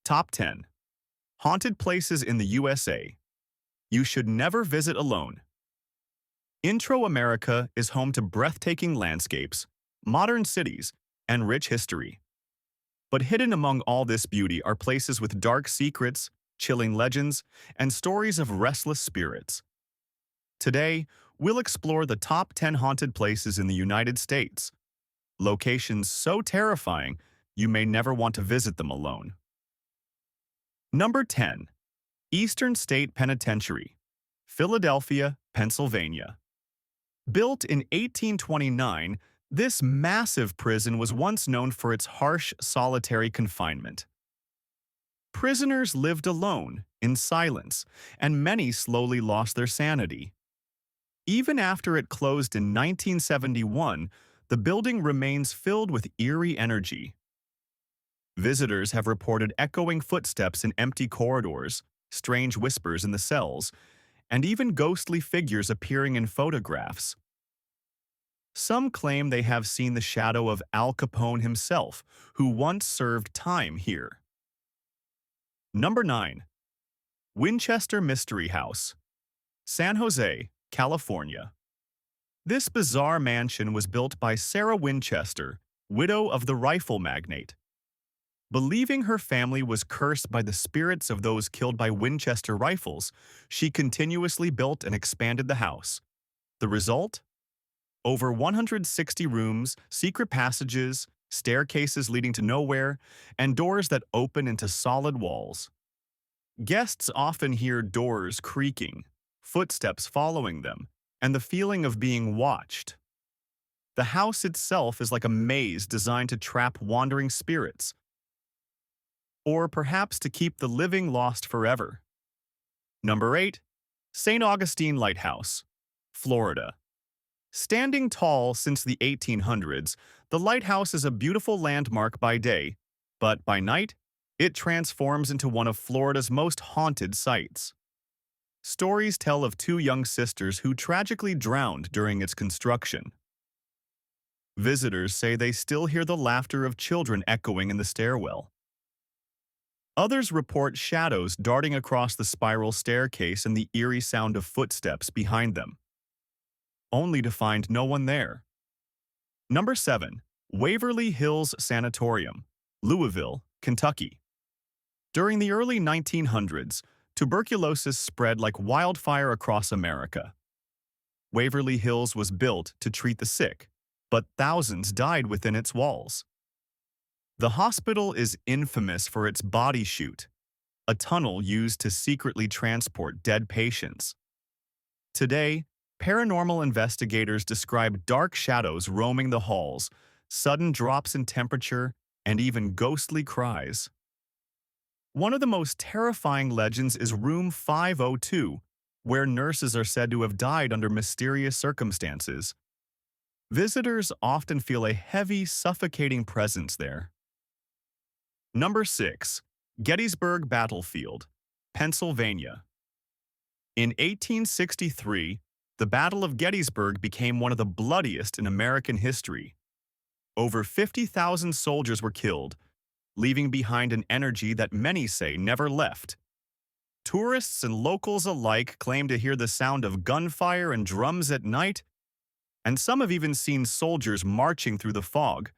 Top 10 Haunted Places in the USA You Should Never Visit Alone. Intro America is home to breathtaking landscapes, modern cities, and rich history. But hidden among all this beauty are places with dark secrets, chilling legends, and stories of restless spirits. Today, we'll explore the top 10 haunted places in the United States, locations so terrifying you may never want to visit them alone. Number 10. Eastern State Penitentiary, Philadelphia, Pennsylvania. Built in 1829, this massive prison was once known for its harsh, solitary confinement. Prisoners lived alone, in silence, and many slowly lost their sanity. Even after it closed in 1971, the building remains filled with eerie energy. Visitors have reported echoing footsteps in empty corridors, strange whispers in the cells, and even ghostly figures appearing in photographs. Some claim they have seen the shadow of Al Capone himself, who once served time here. Number 9. Winchester Mystery House, San Jose, California. This bizarre mansion was built by Sarah Winchester, widow of the rifle magnate. Believing her family was cursed by the spirits of those killed by Winchester rifles, she continuously built and expanded the house. The result? Over 160 rooms, secret passages, staircases leading to nowhere, and doors that open into solid walls. Guests often hear doors creaking, footsteps following them, and the feeling of being watched. The house itself is like a maze designed to trap wandering spirits, or perhaps to keep the living lost forever. Number 8. St. Augustine Lighthouse, Florida. Standing tall since the 1800s, the lighthouse is a beautiful landmark by day, but by night, it transforms into one of Florida's most haunted sites. Stories tell of two young sisters who tragically drowned during its construction. Visitors say they still hear the laughter of children echoing in the stairwell. Others report shadows darting across the spiral staircase and the eerie sound of footsteps behind them, only to find no one there. Number 7. Waverly Hills Sanatorium, Louisville, Kentucky. During the early 1900s, tuberculosis spread like wildfire across America. Waverly Hills was built to treat the sick, but thousands died within its walls. The hospital is infamous for its body chute, a tunnel used to secretly transport dead patients. Today, paranormal investigators describe dark shadows roaming the halls, sudden drops in temperature, and even ghostly cries. One of the most terrifying legends is Room 502, where nurses are said to have died under mysterious circumstances. Visitors often feel a heavy, suffocating presence there. Number 6. Gettysburg Battlefield, Pennsylvania. In 1863, the Battle of Gettysburg became one of the bloodiest in American history. Over 50,000 soldiers were killed, leaving behind an energy that many say never left. Tourists and locals alike claim to hear the sound of gunfire and drums at night, and some have even seen soldiers marching through the fog.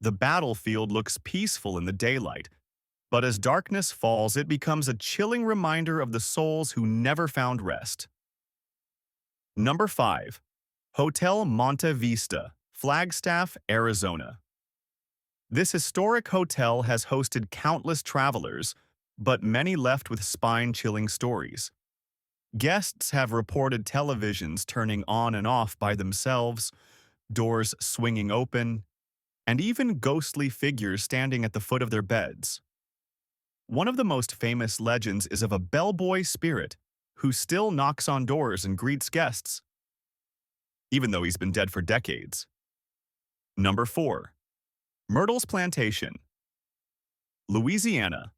The battlefield looks peaceful in the daylight, but as darkness falls, it becomes a chilling reminder of the souls who never found rest. Number 5. Hotel Monte Vista, Flagstaff, Arizona. This historic hotel has hosted countless travelers, but many left with spine-chilling stories. Guests have reported televisions turning on and off by themselves, doors swinging open, and even ghostly figures standing at the foot of their beds. One of the most famous legends is of a bellboy spirit who still knocks on doors and greets guests, even though he's been dead for decades. Number 4. Myrtles Plantation, Louisiana.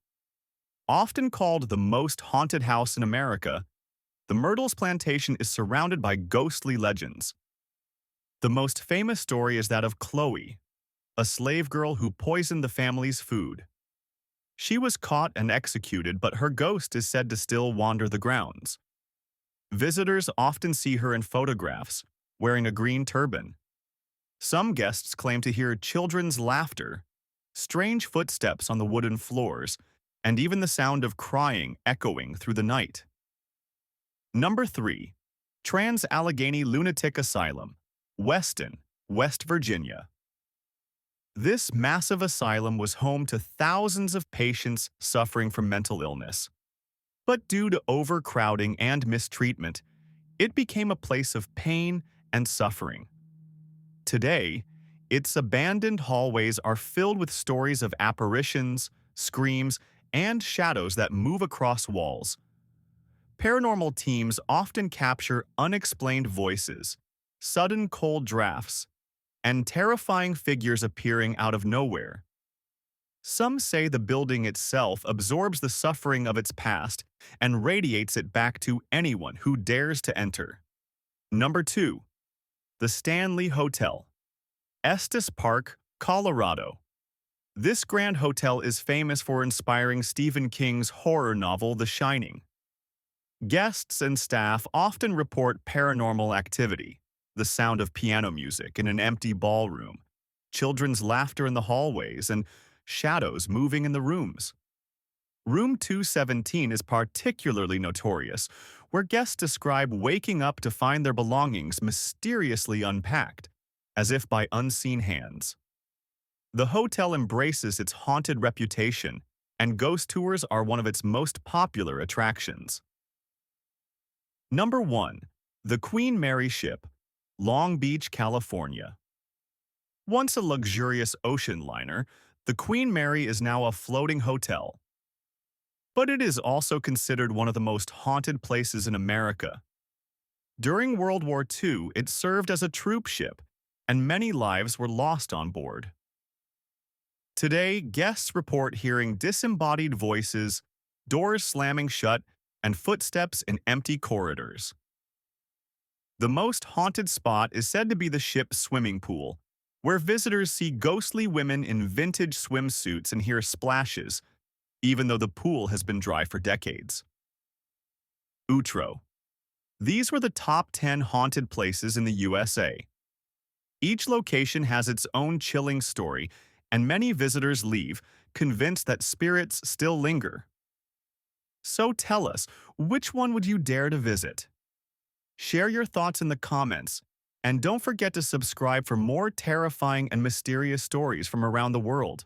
Often called the most haunted house in America, the Myrtles Plantation is surrounded by ghostly legends. The most famous story is that of Chloe, a slave girl who poisoned the family's food. She was caught and executed, but her ghost is said to still wander the grounds. Visitors often see her in photographs, wearing a green turban. Some guests claim to hear children's laughter, strange footsteps on the wooden floors, and even the sound of crying echoing through the night. Number 3. Trans-Allegheny Lunatic Asylum, Weston, West Virginia. This massive asylum was home to thousands of patients suffering from mental illness. But due to overcrowding and mistreatment, it became a place of pain and suffering. Today, its abandoned hallways are filled with stories of apparitions, screams, and shadows that move across walls. Paranormal teams often capture unexplained voices, sudden cold drafts, and terrifying figures appearing out of nowhere. Some say the building itself absorbs the suffering of its past and radiates it back to anyone who dares to enter. Number 2. The Stanley Hotel, Estes Park, Colorado. This grand hotel is famous for inspiring Stephen King's horror novel The Shining. Guests and staff often report paranormal activity, the sound of piano music in an empty ballroom, children's laughter in the hallways, and shadows moving in the rooms. Room 217 is particularly notorious, where guests describe waking up to find their belongings mysteriously unpacked, as if by unseen hands. The hotel embraces its haunted reputation, and ghost tours are one of its most popular attractions. Number 1. The Queen Mary Ship, Long Beach, California. Once a luxurious ocean liner, the Queen Mary is now a floating hotel. But it is also considered one of the most haunted places in America. During World War II, it served as a troop ship, and many lives were lost on board. Today, guests report hearing disembodied voices, doors slamming shut, and footsteps in empty corridors. The most haunted spot is said to be the ship's swimming pool, where visitors see ghostly women in vintage swimsuits and hear splashes, even though the pool has been dry for decades. Outro. These were the top 10 haunted places in the USA. Each location has its own chilling story, and many visitors leave convinced that spirits still linger. So tell us, which one would you dare to visit? Share your thoughts in the comments, and don't forget to subscribe for more terrifying and mysterious stories from around the world.